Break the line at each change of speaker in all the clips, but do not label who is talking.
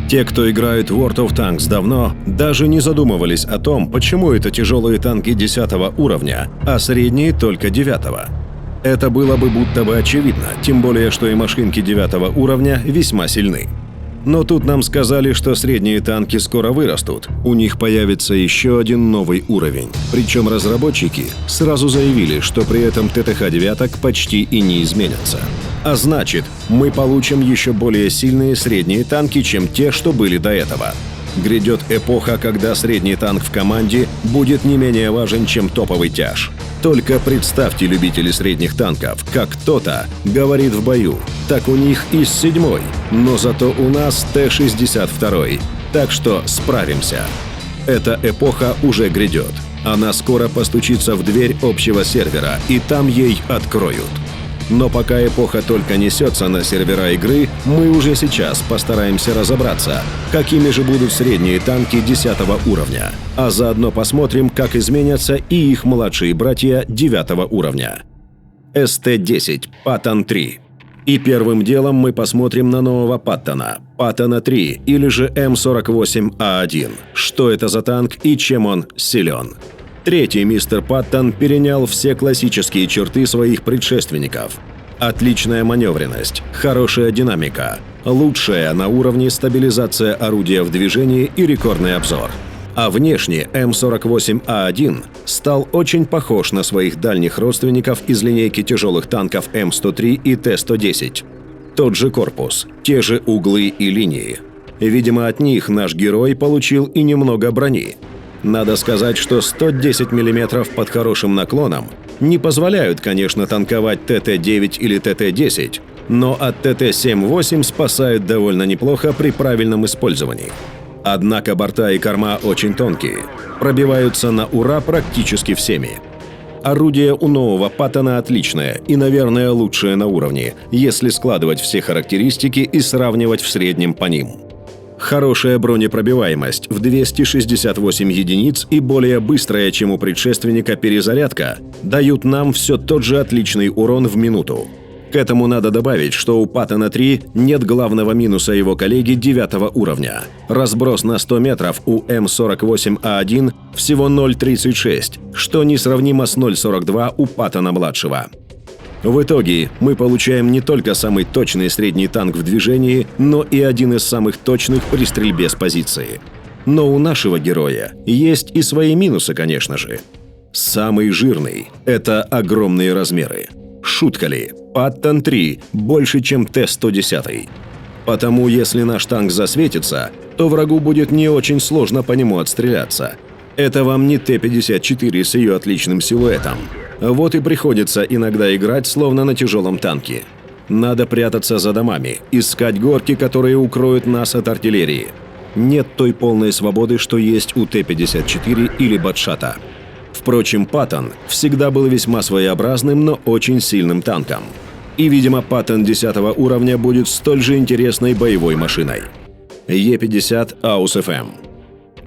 Те, кто играет в World of Tanks давно, даже не задумывались о том, почему это тяжелые танки 10 уровня, а средние только 9. Это было бы будто бы очевидно, тем более, что и машинки 9 уровня весьма сильны. Но тут нам сказали, что средние танки скоро вырастут, у них появится еще один новый уровень. Причем разработчики сразу заявили, что при этом ТТХ-9 почти и не изменятся. А значит, мы получим еще более сильные средние танки, чем те, что были до этого. Грядет эпоха, когда средний танк в команде будет не менее важен, чем топовый тяж. Только представьте, любители средних танков, как кто-то говорит в бою: так у них и с 7-й, но зато у нас Т-62. Так что справимся. Эта эпоха уже грядет. Она скоро постучится в дверь общего сервера, и там ей откроют. Но пока эпоха только несется на сервера игры, мы уже сейчас постараемся разобраться, какими же будут средние танки 10 уровня. А заодно посмотрим, как изменятся и их младшие братья 9 уровня. СТ-10 Паттон 3. И первым делом мы посмотрим на нового Паттона, Паттона 3 или же М48А1. Что это за танк и чем он силен? Третий мистер Паттон перенял все классические черты своих предшественников. Отличная маневренность, хорошая динамика, лучшая на уровне стабилизация орудия в движении и рекордный обзор. А внешне М48А1 стал очень похож на своих дальних родственников из линейки тяжелых танков М103 и Т-110. Тот же корпус, те же углы и линии. Видимо, от них наш герой получил и немного брони. Надо сказать, что 110 мм под хорошим наклоном не позволяют, конечно, танковать ТТ-9 или ТТ-10, но от ТТ-7-8 спасают довольно неплохо при правильном использовании. Однако борта и корма очень тонкие, пробиваются на ура практически всеми. Орудие у нового Паттона отличное и, наверное, лучшее на уровне, если складывать все характеристики и сравнивать в среднем по ним. Хорошая бронепробиваемость в 268 единиц и более быстрая, чем у предшественника, перезарядка дают нам все тот же отличный урон в минуту. К этому надо добавить, что у Паттона 3 нет главного минуса его коллеги 9 уровня. Разброс на 100 метров у М48А1 всего 0,36, что несравнимо с 0,42 у Паттона-младшего. В итоге мы получаем не только самый точный средний танк в движении, но и один из самых точных при стрельбе с позиции. Но у нашего героя есть и свои минусы, конечно же. Самый жирный – это огромные размеры. Шутка ли? Паттон 3 больше, чем Т-110. Потому если наш танк засветится, то врагу будет не очень сложно по нему отстреляться. Это вам не Т-54 с ее отличным силуэтом. Вот и приходится иногда играть словно на тяжелом танке. Надо прятаться за домами, искать горки, которые укроют нас от артиллерии. Нет той полной свободы, что есть у Т-54 или Батшата. Впрочем, Паттон всегда был весьма своеобразным, но очень сильным танком. И, видимо, Паттон 10 уровня будет столь же интересной боевой машиной. Е-50 Аус-ФМ.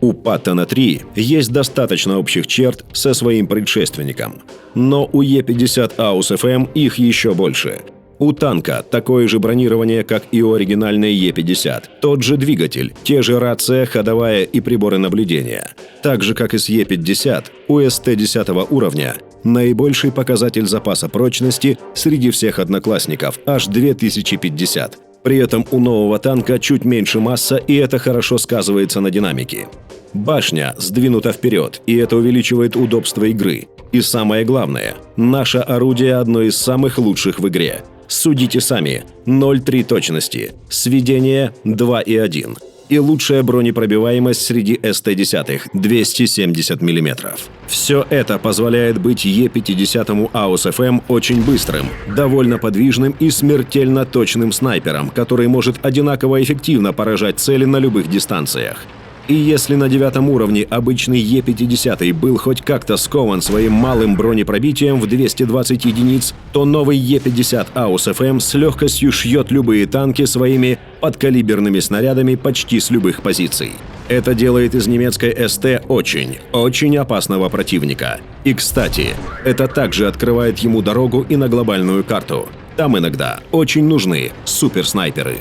У Паттона 3 есть достаточно общих черт со своим предшественником, но у Е-50 Аус-ФМ их еще больше. У танка такое же бронирование, как и у оригинальной Е-50, тот же двигатель, те же рация, ходовая и приборы наблюдения. Так же, как и с Е-50, у СТ 10 уровня наибольший показатель запаса прочности среди всех одноклассников – аж 2050. При этом у нового танка чуть меньше масса, и это хорошо сказывается на динамике. Башня сдвинута вперед, и это увеличивает удобство игры. И самое главное, наше орудие одно из самых лучших в игре. Судите сами, 0,3 точности, сведение 2,1. И лучшая бронепробиваемость среди СТ-10 – 270 мм. Все это позволяет быть Е-50 Аус-ФМ очень быстрым, довольно подвижным и смертельно точным снайпером, который может одинаково эффективно поражать цели на любых дистанциях. И если на 9 уровне обычный Е-50 был хоть как-то скован своим малым бронепробитием в 220 единиц, то новый Е-50 Аус-ФМ с легкостью шьет любые танки своими подкалиберными снарядами почти с любых позиций. Это делает из немецкой СТ очень опасного противника. И, кстати, это также открывает ему дорогу и на глобальную карту. Там иногда очень нужны суперснайперы.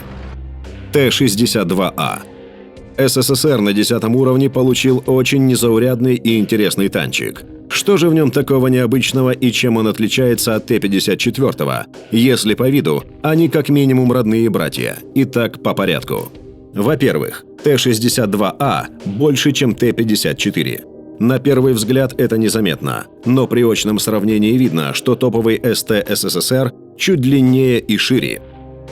Т-62А. СССР на 10 уровне получил очень незаурядный и интересный танчик. Что же в нем такого необычного и чем он отличается от Т-54? Если по виду, они как минимум родные братья. Итак, по порядку. Во-первых, Т-62А больше, чем Т-54. На первый взгляд это незаметно, но при очном сравнении видно, что топовый СТ СССР чуть длиннее и шире.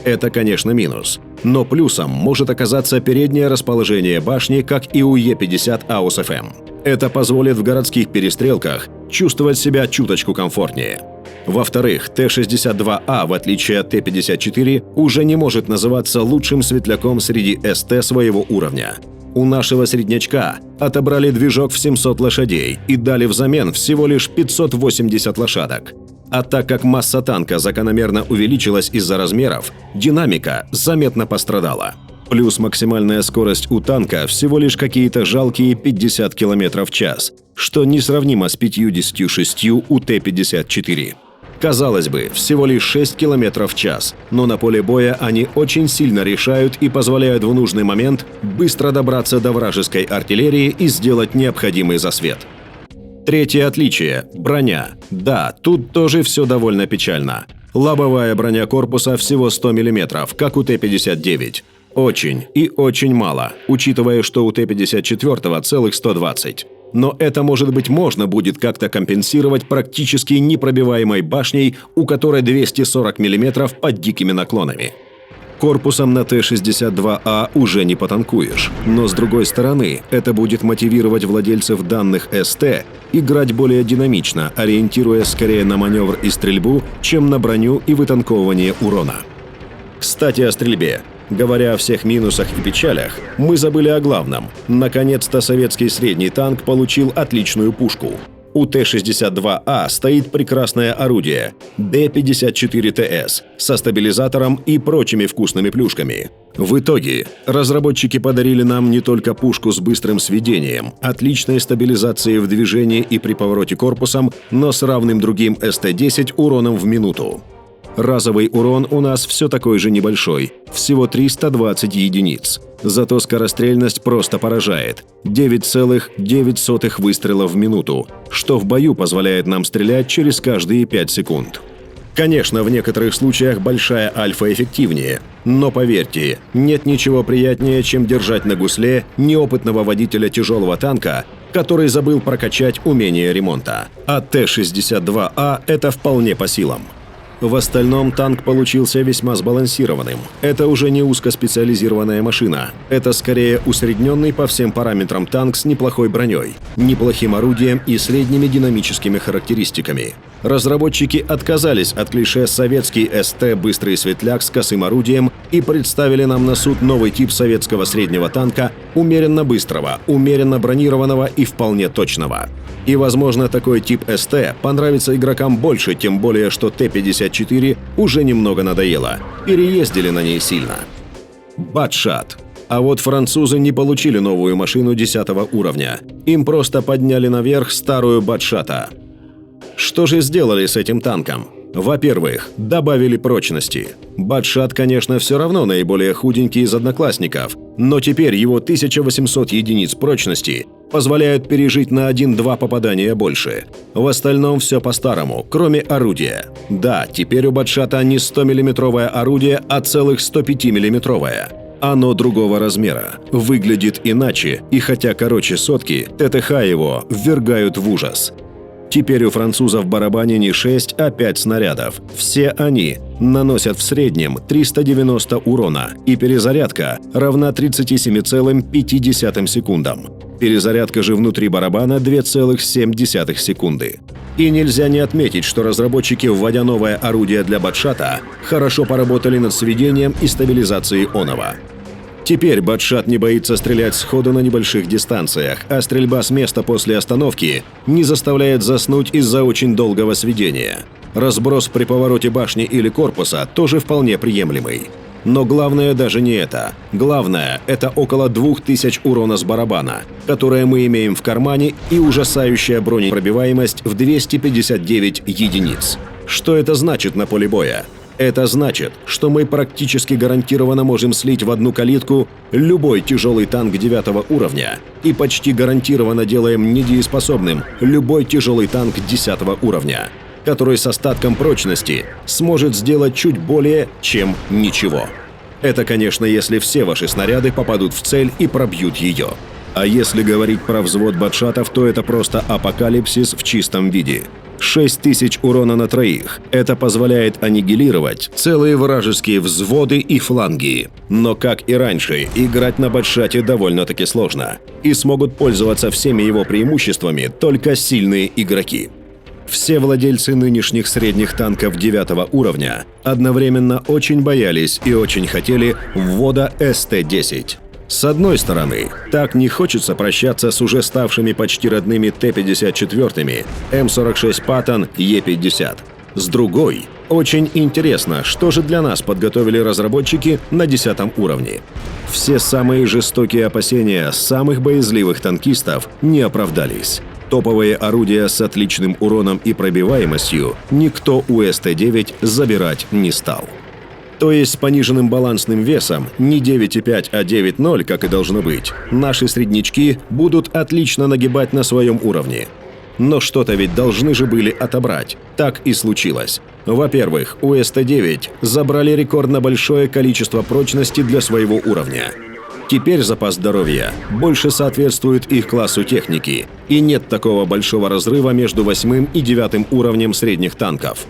Это, конечно, минус. Но плюсом может оказаться переднее расположение башни, как и у Е-50 АУС-ФМ. Это позволит в городских перестрелках чувствовать себя чуточку комфортнее. Во-вторых, Т-62А, в отличие от Т-54, уже не может называться лучшим светляком среди СТ своего уровня. У нашего среднячка отобрали движок в 700 лошадей и дали взамен всего лишь 580 лошадок. А так как масса танка закономерно увеличилась из-за размеров, динамика заметно пострадала. Плюс максимальная скорость у танка всего лишь какие-то жалкие 50 км в час, что несравнимо с 56 у Т-54. Казалось бы, всего лишь 6 км в час, но на поле боя они очень сильно решают и позволяют в нужный момент быстро добраться до вражеской артиллерии и сделать необходимый засвет. Третье отличие – броня. Да, тут тоже все довольно печально. Лобовая броня корпуса всего 100 мм, как у Т-59. Очень и очень мало, учитывая, что у Т-54 целых 120. Но это, может быть, можно будет как-то компенсировать практически непробиваемой башней, у которой 240 мм под дикими наклонами. Корпусом на Т-62А уже не потанкуешь, но с другой стороны, это будет мотивировать владельцев данных СТ играть более динамично, ориентируясь скорее на маневр и стрельбу, чем на броню и вытанковывание урона. Кстати, о стрельбе. Говоря о всех минусах и печалях, мы забыли о главном. Наконец-то советский средний танк получил отличную пушку. У Т-62А стоит прекрасное орудие – Д-54ТС со стабилизатором и прочими вкусными плюшками. В итоге разработчики подарили нам не только пушку с быстрым сведением, отличной стабилизацией в движении и при повороте корпусом, но с равным другим СТ-10 уроном в минуту. Разовый урон у нас все такой же небольшой – всего 320 единиц. Зато скорострельность просто поражает – 9,9 выстрела в минуту, что в бою позволяет нам стрелять через каждые 5 секунд. Конечно, в некоторых случаях большая альфа эффективнее, но поверьте, нет ничего приятнее, чем держать на гусле неопытного водителя тяжелого танка, который забыл прокачать умение ремонта. А Т-62А это вполне по силам. В остальном танк получился весьма сбалансированным. Это уже не узкоспециализированная машина. Это скорее усредненный по всем параметрам танк с неплохой броней, неплохим орудием и средними динамическими характеристиками. Разработчики отказались от клише «советский СТ быстрый светляк с косым орудием» и представили нам на суд новый тип советского среднего танка, умеренно быстрого, умеренно бронированного и вполне точного. И, возможно, такой тип СТ понравится игрокам больше, тем более, что Т-54 уже немного надоело. Переездили на ней сильно. Батшат. А вот французы не получили новую машину 10 уровня. Им просто подняли наверх старую Батшата. Что же сделали с этим танком? Во-первых, добавили прочности. Батшат, конечно, все равно наиболее худенький из одноклассников, но теперь его 1800 единиц прочности позволяют пережить на 1-2 попадания больше. В остальном все по-старому, кроме орудия. Да, теперь у Батшата не 100-миллиметровое орудие, а целых 105-миллиметровое. Оно другого размера, выглядит иначе, и хотя короче сотки, ТТХ его ввергают в ужас. Теперь у французов в барабане не 6, а 5 снарядов. Все они наносят в среднем 390 урона, и перезарядка равна 37,5 секундам. Перезарядка же внутри барабана 2,7 секунды. И нельзя не отметить, что разработчики, вводя новое орудие для Батшата, хорошо поработали над сведением и стабилизацией оного. Теперь Батшат не боится стрелять сходу на небольших дистанциях, а стрельба с места после остановки не заставляет заснуть из-за очень долгого сведения. Разброс при повороте башни или корпуса тоже вполне приемлемый. Но главное даже не это. Главное – это около 2000 урона с барабана, которое мы имеем в кармане, и ужасающая бронепробиваемость в 259 единиц. Что это значит на поле боя? Это значит, что мы практически гарантированно можем слить в одну калитку любой тяжелый танк 9 уровня и почти гарантированно делаем недееспособным любой тяжелый танк 10 уровня, который с остатком прочности сможет сделать чуть более, чем ничего. Это, конечно, если все ваши снаряды попадут в цель и пробьют ее. А если говорить про взвод батшатов, то это просто апокалипсис в чистом виде. 6000 урона на троих. Это позволяет аннигилировать целые вражеские взводы и фланги. Но, как и раньше, играть на батшате довольно-таки сложно. И смогут пользоваться всеми его преимуществами только сильные игроки. Все владельцы нынешних средних танков 9 уровня одновременно очень боялись и очень хотели ввода СТ-10. С одной стороны, так не хочется прощаться с уже ставшими почти родными Т-54, М-46 Паттон, Е-50. С другой, очень интересно, что же для нас подготовили разработчики на 10 уровне. Все самые жестокие опасения самых боязливых танкистов не оправдались. Топовые орудия с отличным уроном и пробиваемостью никто у СТ-9 забирать не стал. То есть с пониженным балансным весом, не 9,5, а 9,0, как и должно быть, наши среднячки будут отлично нагибать на своем уровне. Но что-то ведь должны же были отобрать. Так и случилось. Во-первых, у СТ-9 забрали рекордно большое количество прочности для своего уровня. Теперь запас здоровья больше соответствует их классу техники, и нет такого большого разрыва между 8 и 9 уровнем средних танков.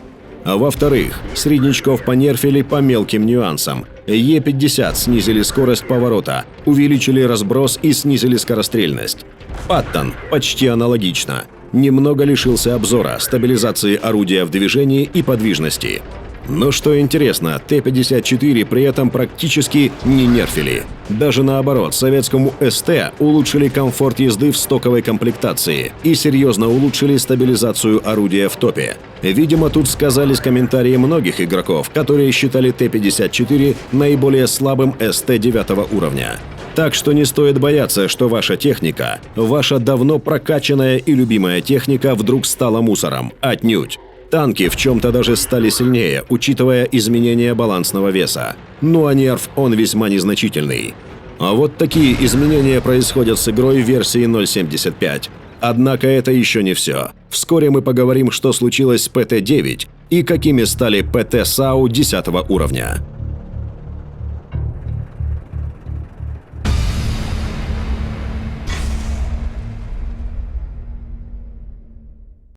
А во-вторых, среднячков понерфили по мелким нюансам. Е-50 снизили скорость поворота, увеличили разброс и снизили скорострельность. Паттон почти аналогично. Немного лишился обзора, стабилизации орудия в движении и подвижности. Но что интересно, Т-54 при этом практически не нерфили. Даже наоборот, советскому СТ улучшили комфорт езды в стоковой комплектации и серьезно улучшили стабилизацию орудия в топе. Видимо, тут сказались комментарии многих игроков, которые считали Т-54 наиболее слабым СТ 9 уровня. Так что не стоит бояться, что ваша техника, ваша давно прокачанная и любимая техника вдруг стала мусором. Отнюдь. Танки в чем-то даже стали сильнее, учитывая изменения балансного веса. Ну а нерф он весьма незначительный. А вот такие изменения происходят с игрой версии 0.75. Однако это еще не все. Вскоре мы поговорим, что случилось с ПТ-9 и какими стали ПТ-САУ 10 уровня.